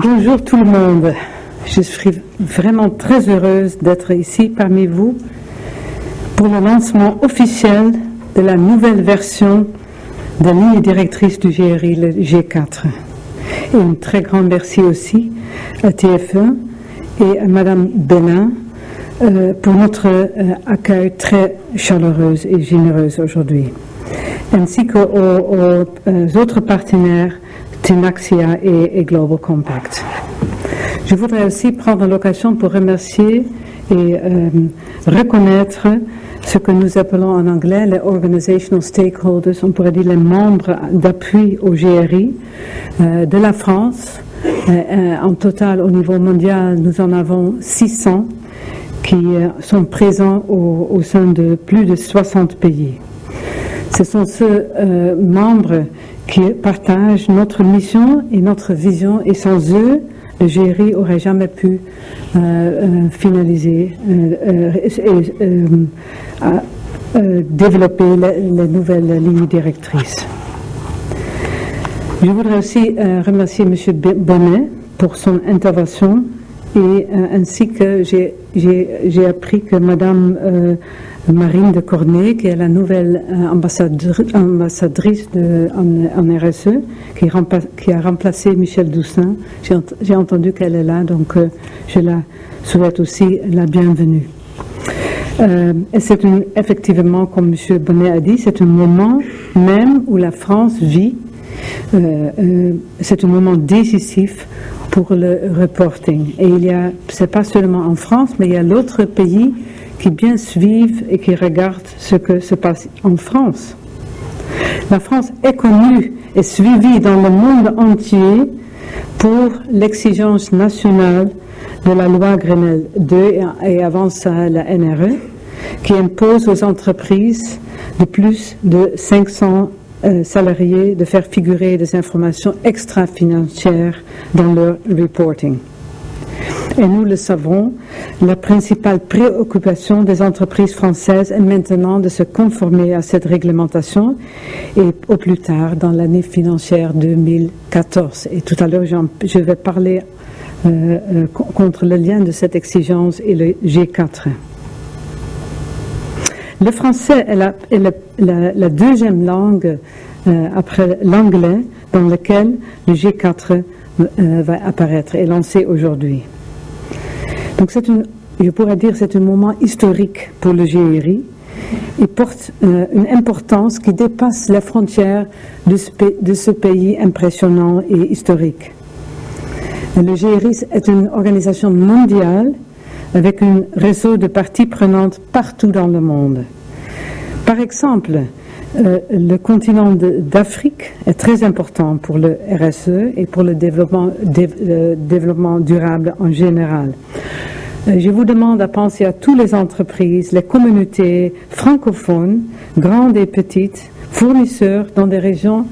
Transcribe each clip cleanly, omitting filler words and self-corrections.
Bonjour tout le monde, je suis vraiment très heureuse d'être ici parmi vous pour le lancement officiel de la nouvelle version de la ligne directrice du GRI, le G4. Et un très grand merci aussi à TF1 et à Madame Bénin pour notre accueil très chaleureux et généreux aujourd'hui, ainsi qu'aux autres partenaires Tenaxia et Global Compact. Je voudrais aussi prendre l'occasion pour remercier et reconnaître ce que nous appelons en anglais les organizational stakeholders, on pourrait dire les membres d'appui au GRI de la France. En total, au niveau mondial, nous en avons 600 qui sont présents au sein de plus de 60 pays. Ce sont ceux membres qui partagent notre mission et notre vision, et sans eux, le GRI n'aurait jamais pu finaliser développer les nouvelles lignes directrices. Je voudrais aussi remercier M. Bonnet pour son intervention, et ainsi que j'ai appris que Mme Marine de Cornet, qui est la nouvelle ambassadrice en RSE, qui a remplacé Michel Doussin. J'ai entendu qu'elle est là, donc je la souhaite aussi la bienvenue. Et c'est effectivement, comme M. Bonnet a dit, c'est un moment même où la France vit. C'est un moment décisif pour le reporting. Et c'est pas seulement en France, mais il y a d'autres pays qui bien suivent et qui regardent ce que se passe en France. La France est connue et suivie dans le monde entier pour l'exigence nationale de la loi Grenelle 2 et avant ça la NRE, qui impose aux entreprises de plus de 500 salariés de faire figurer des informations extra-financières dans leur reporting. Et nous le savons, la principale préoccupation des entreprises françaises est maintenant de se conformer à cette réglementation, et au plus tard dans l'année financière 2014. Et tout à l'heure, je vais parler contre le lien de cette exigence et le G4. Le français est la deuxième langue après l'anglais dans laquelle le G4 va apparaître et lancé aujourd'hui. Donc je pourrais dire c'est un moment historique pour le GRI et porte une importance qui dépasse les frontières de ce pays impressionnant et historique. Le GRI est une organisation mondiale avec un réseau de parties prenantes partout dans le monde. Par exemple, le continent d'Afrique est très important pour le RSE et pour le développement durable en général. Je vous demande à penser à toutes les entreprises, les communautés francophones, grandes et petites, fournisseurs dans des régions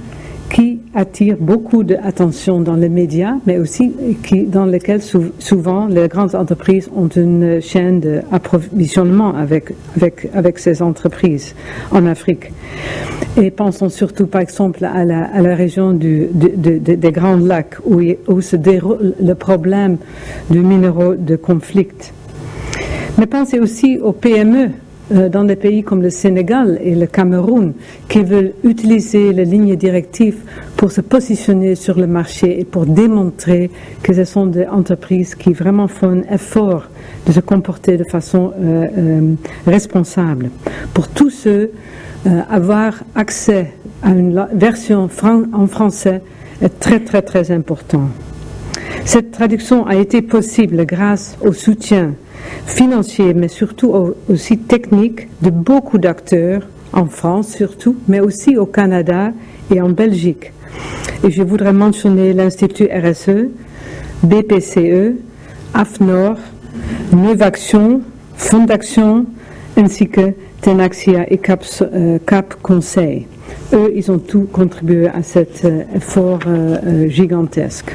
qui attirent beaucoup d'attention dans les médias, mais aussi dans lesquelles souvent les grandes entreprises ont une chaîne d'approvisionnement avec ces entreprises en Afrique. Et pensons surtout par exemple à la région des Grands Lacs où se déroule le problème du minéraux de conflit. Mais pensez aussi aux PME dans des pays comme le Sénégal et le Cameroun qui veulent utiliser les lignes directives pour se positionner sur le marché et pour démontrer que ce sont des entreprises qui vraiment font un effort de se comporter de façon responsable. Pour tous ceux, avoir accès à une version en français est très très très important. Cette traduction a été possible grâce au soutien financier, mais surtout aussi technique de beaucoup d'acteurs, en France surtout, mais aussi au Canada et en Belgique. Et je voudrais mentionner l'Institut RSE, BPCE, AFNOR, Neuvaction, Fondation, ainsi que Tenaxia et Cap Conseil. Eux, ils ont tous contribué à cet effort gigantesque.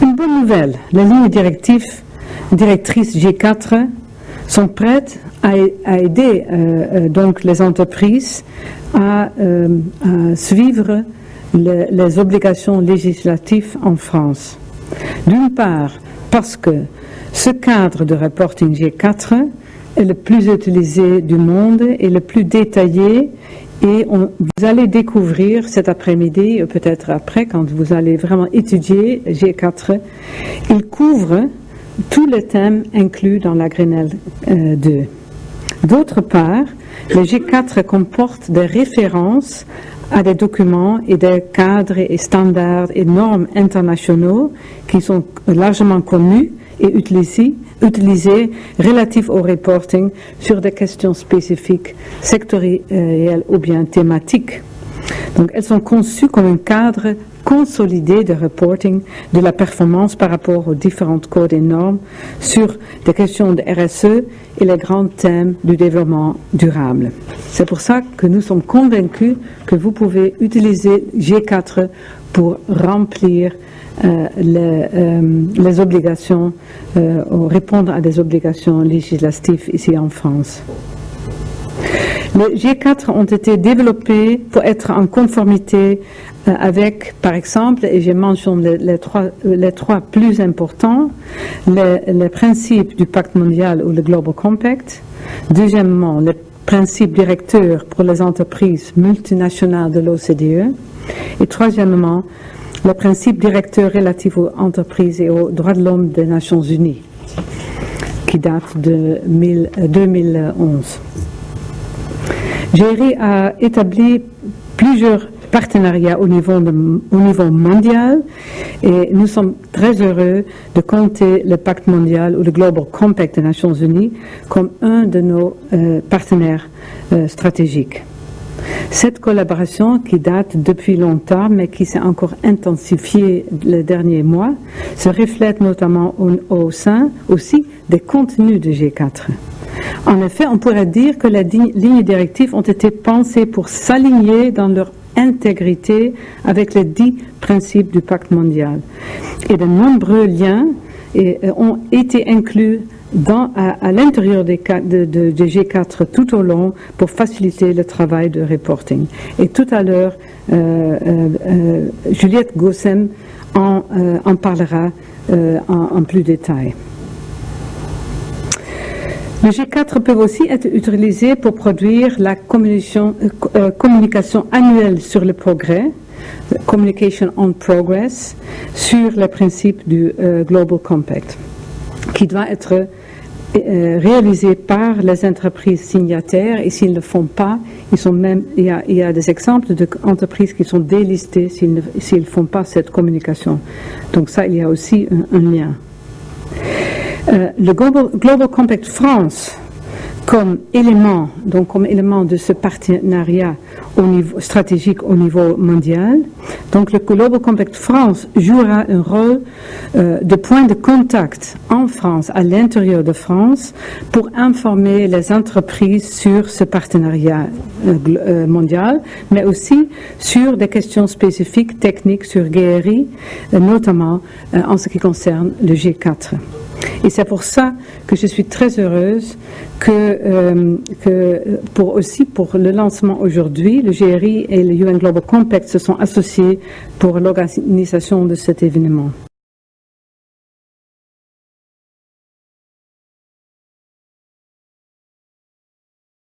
Une bonne nouvelle, la ligne directrice G4 sont prêtes à aider donc les entreprises à suivre les obligations législatives en France. D'une part, parce que ce cadre de reporting G4 est le plus utilisé du monde et le plus détaillé, et vous allez découvrir cet après-midi, peut-être après, quand vous allez vraiment étudier G4, il couvre tous les thèmes inclus dans la Grenelle 2. D'autre part, le G4 comporte des références à des documents et des cadres et standards et normes internationaux qui sont largement connus et utilisés relatifs au reporting sur des questions spécifiques, sectorielles ou bien thématiques. Donc, elles sont conçues comme un cadre consolidé de reporting de la performance par rapport aux différentes codes et normes sur des questions de RSE et les grands thèmes du développement durable. C'est pour ça que nous sommes convaincus que vous pouvez utiliser G4 pour remplir les obligations, ou répondre à des obligations législatives ici en France. Les G4 ont été développés pour être en conformité avec, par exemple, et j'ai mentionné les trois plus importants, les principes du Pacte mondial ou le Global Compact. Deuxièmement, les principes directeurs pour les entreprises multinationales de l'OCDE. Et troisièmement, le principe directeur relatif aux entreprises et aux droits de l'homme des Nations Unies, qui date de 2011. GRI a établi plusieurs partenariats au niveau mondial et nous sommes très heureux de compter le Pacte mondial ou le Global Compact des Nations Unies comme un de nos partenaires stratégiques. Cette collaboration, qui date depuis longtemps, mais qui s'est encore intensifiée les derniers mois, se reflète notamment au sein aussi des contenus de G4. En effet, on pourrait dire que les lignes directives ont été pensées pour s'aligner dans leur intégrité avec les 10 principes du Pacte mondial. Et de nombreux liens ont été inclus à l'intérieur de G4 tout au long pour faciliter le travail de reporting. Et tout à l'heure, Juliette Gossem en parlera en plus détail. Les G4 peuvent aussi être utilisés pour produire la communication annuelle sur le progrès, Communication on Progress, sur les principes du Global Compact, qui doit être réalisé par les entreprises signataires, et s'ils ne le font pas, il y a des exemples d'entreprises qui sont délistées s'ils ne font pas cette communication. Donc ça, il y a aussi un lien. Le Global Compact France, comme élément de ce partenariat stratégique au niveau mondial. Donc le Global Compact France jouera un rôle de point de contact en France, à l'intérieur de France, pour informer les entreprises sur ce partenariat mondial, mais aussi sur des questions spécifiques, techniques sur GRI, notamment en ce qui concerne le G4. Et c'est pour ça que je suis très heureuse que pour le lancement aujourd'hui, le GRI et le UN Global Compact se sont associés pour l'organisation de cet événement.